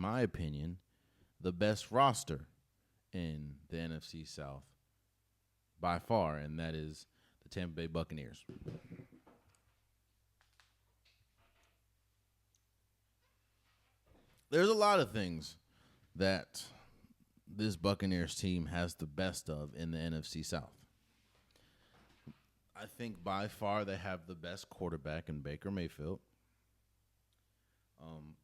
my opinion, the best roster in the NFC South by far, and that is the Tampa Bay Buccaneers. There's a lot of things that this Buccaneers team has the best of in the NFC South. I think by far they have the best quarterback in Baker Mayfield. Um,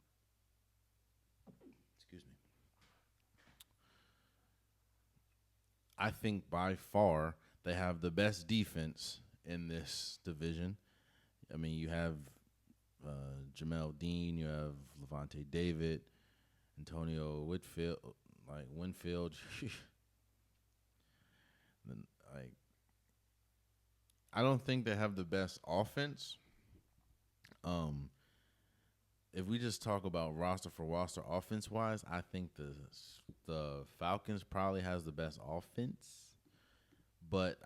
excuse me. I think by far they have the best defense in this division. I mean, you have Jamel Dean, you have Levante David, Antonio Winfield. Then, like, I don't think they have the best offense. If we just talk about roster for roster offense wise, I think the Falcons probably has the best offense. But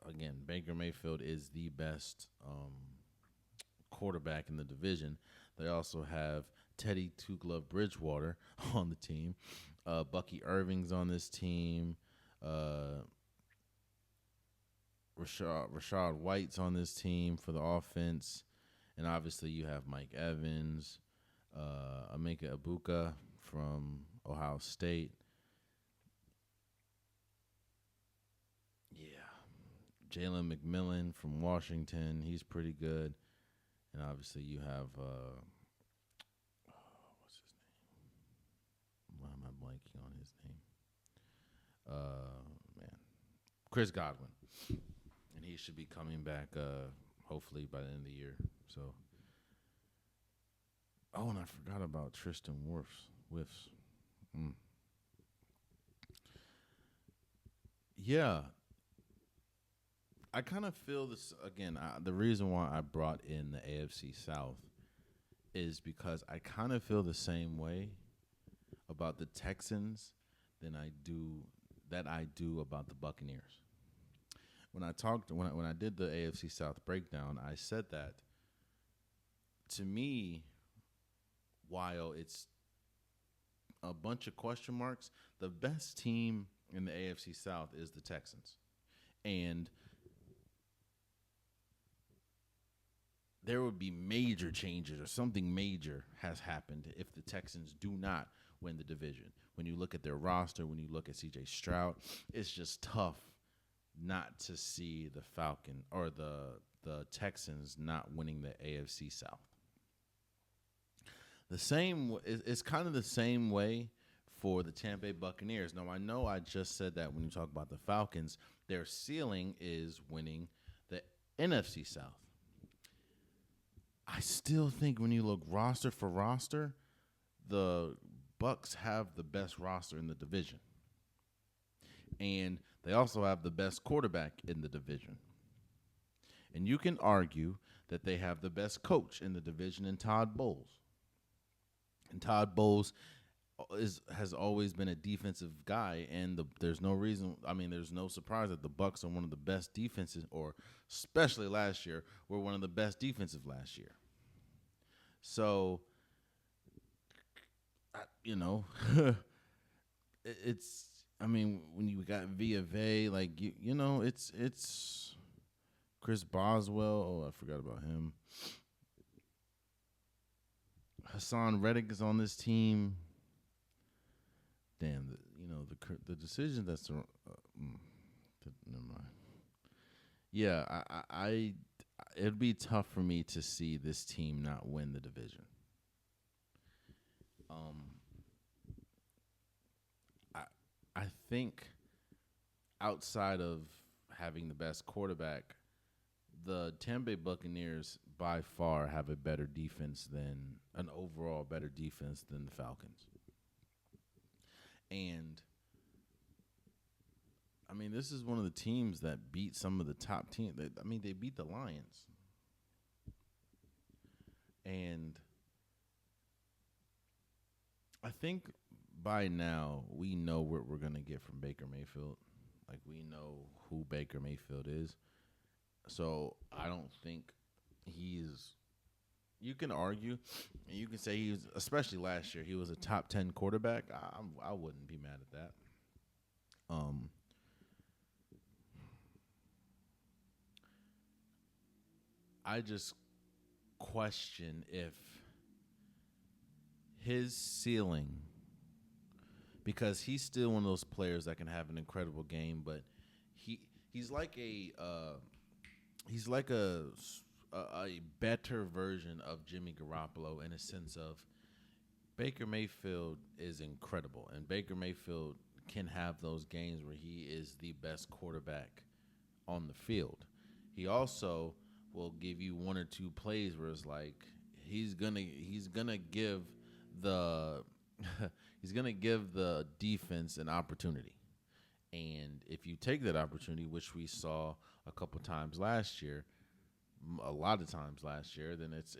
again, Baker Mayfield is the best quarterback in the division. They also have Teddy Two Glove Bridgewater on the team. Bucky Irving's on this team. Rashad White's on this team for the offense. And obviously you have Mike Evans, Emeka Ibuka from Ohio State. Yeah. Jalen McMillan from Washington. He's pretty good. And obviously you have, what's his name? Why am I blanking on his name? Man. Chris Godwin. And he should be coming back hopefully by the end of the year. So, and I forgot about Tristan Whiffs. Yeah, I kind of feel this again. The reason why I brought in the AFC South is because I kind of feel the same way about the Texans than I do about the Buccaneers. When I did the AFC South breakdown, I said that to me, while it's a bunch of question marks, the best team in the AFC South is the Texans. And there would be major changes or something major has happened if the Texans do not win the division. When you look at their roster, when you look at C.J. Stroud, it's just tough not to see the Falcon or the Texans not winning the AFC South. It's kind of the same way for the Tampa Bay Buccaneers. Now, I know I just said that when you talk about the Falcons, their ceiling is winning the NFC South. I still think when you look roster for roster, the Bucs have the best roster in the division. And they also have the best quarterback in the division. And you can argue that they have the best coach in the division in Todd Bowles. And Todd Bowles has always been a defensive guy, and there's no surprise that the Bucs are one of the best defenses, or especially last year, were one of the best defensive last year. So, it's. I mean, when you got Via Vey, it's Chris Boswell. Oh, I forgot about him. Hassan Reddick is on this team. Damn, the decision that's never mind. Yeah, I it'd be tough for me to see this team not win the division. I think outside of having the best quarterback, the Tampa Bay Buccaneers by far have a better defense than the Falcons. And I mean, this is one of the teams that beat some of the top teams. They beat the Lions. And I think by now we know what we're going to get from Baker Mayfield. Like, we know who Baker Mayfield is. So I don't think he's you can argue, and you can say he was, especially last year, he was a top 10 quarterback. I wouldn't be mad at that. Um, I just question if his ceiling, because he's still one of those players that can have an incredible game, but he he's like he's like a better version of Jimmy Garoppolo in a sense of Baker Mayfield is incredible, and Baker Mayfield can have those games where he is the best quarterback on the field. He also will give you one or two plays where it's like he's gonna give the he's gonna give the defense an opportunity. And if you take that opportunity, which we saw a couple times last year, a lot of times last year, then it's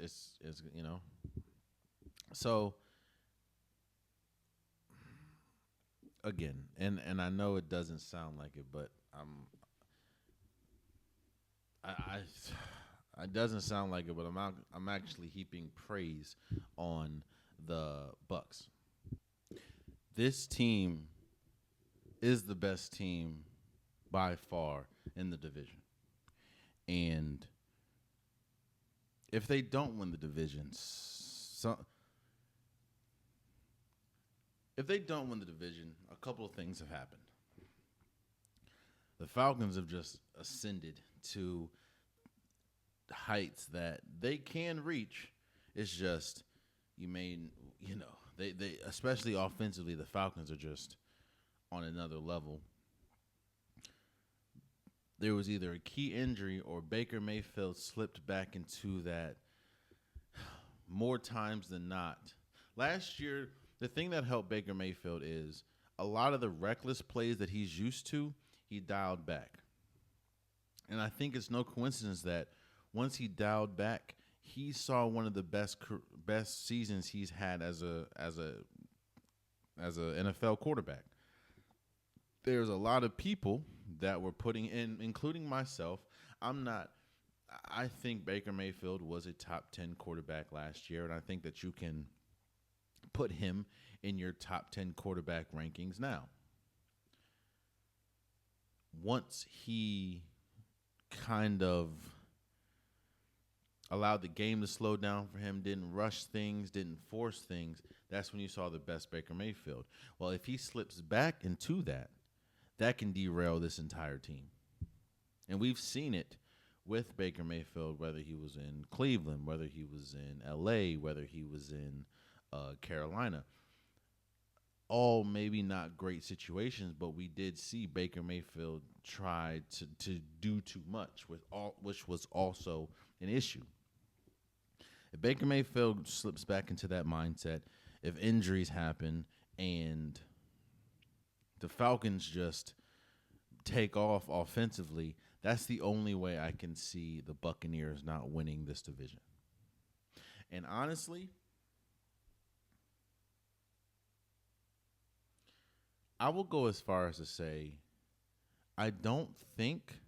So again, and I know it doesn't sound like it, but it doesn't sound like it, but I'm actually heaping praise on the Bucs. This team is the best team by far in the division. And if they don't win the division, if they don't win the division, a couple of things have happened. The Falcons have just ascended to heights that they can reach. It's just you may they especially offensively, the Falcons are just on another level. There was either a key injury or Baker Mayfield slipped back into that more times than not. Last year, the thing that helped Baker Mayfield is a lot of the reckless plays that he's used to, he dialed back. And I think it's no coincidence that once he dialed back, he saw one of the best seasons he's had as a NFL quarterback. There's a lot of people that were putting in, including myself. I'm not. I think Baker Mayfield was a top 10 quarterback last year, and I think that you can put him in your top 10 quarterback rankings now. Once he kind of allowed the game to slow down for him, didn't rush things, didn't force things, that's when you saw the best Baker Mayfield. Well, if he slips back into that, that can derail this entire team. And we've seen it with Baker Mayfield, whether he was in Cleveland, whether he was in L.A., whether he was in Carolina. All maybe not great situations, but we did see Baker Mayfield try to do too much, which was also an issue. If Baker Mayfield slips back into that mindset, if injuries happen and the Falcons just take off offensively, that's the only way I can see the Buccaneers not winning this division. And honestly, I will go as far as to say I don't think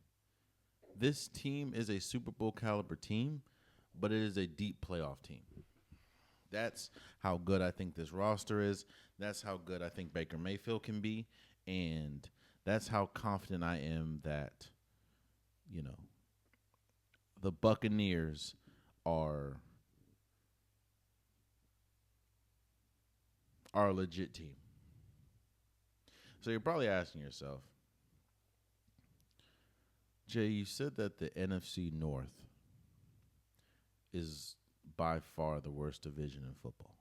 this team is a Super Bowl caliber team, but it is a deep playoff team. That's how good I think this roster is. That's how good I think Baker Mayfield can be. And that's how confident I am that, the Buccaneers are a legit team. So you're probably asking yourself, Jay, you said that the NFC North is by far the worst division in football.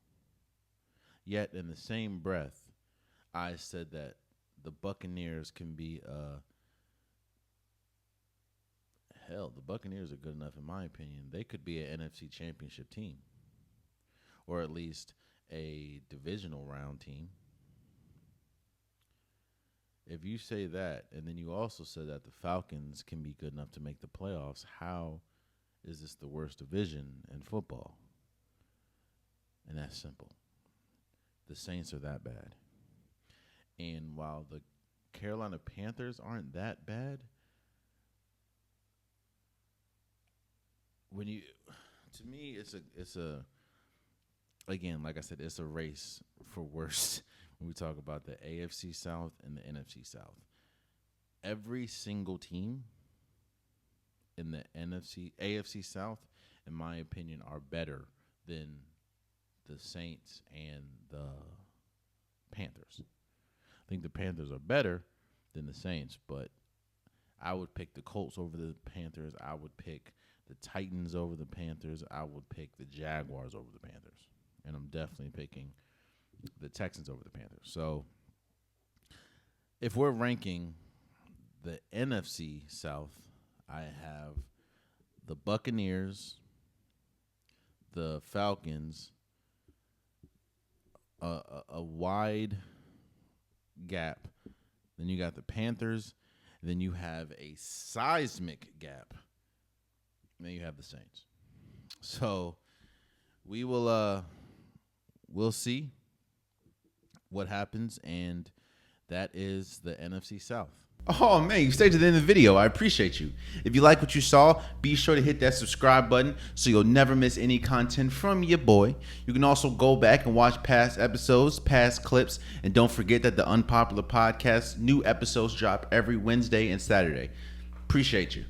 Yet in the same breath, I said that the Buccaneers can be the Buccaneers are good enough in my opinion. They could be an NFC championship team. Or at least a divisional round team. If you say that, and then you also said that the Falcons can be good enough to make the playoffs, how is this the worst division in football? And that's simple. The Saints are that bad. And while the Carolina Panthers aren't that bad, when you To me, it's a again, like I said, it's a race for worst when we talk about the AFC South and the NFC South. Every single team in the AFC South, in my opinion, are better than the Saints and the Panthers. I think the Panthers are better than the Saints, but I would pick the Colts over the Panthers. I would pick the Titans over the Panthers. I would pick the Jaguars over the Panthers. And I'm definitely picking the Texans over the Panthers. So if we're ranking the NFC South, I have the Buccaneers, the Falcons, a wide gap. Then you got the Panthers. Then you have a seismic gap. And then you have the Saints. So we will we'll see what happens, and that is the NFC South. Oh, man, you stayed to the end of the video. I appreciate you. If you like what you saw, be sure to hit that subscribe button so you'll never miss any content from your boy. You can also go back and watch past episodes, past clips, and don't forget that the Unpopular Podcast, new episodes drop every Wednesday and Saturday. Appreciate you.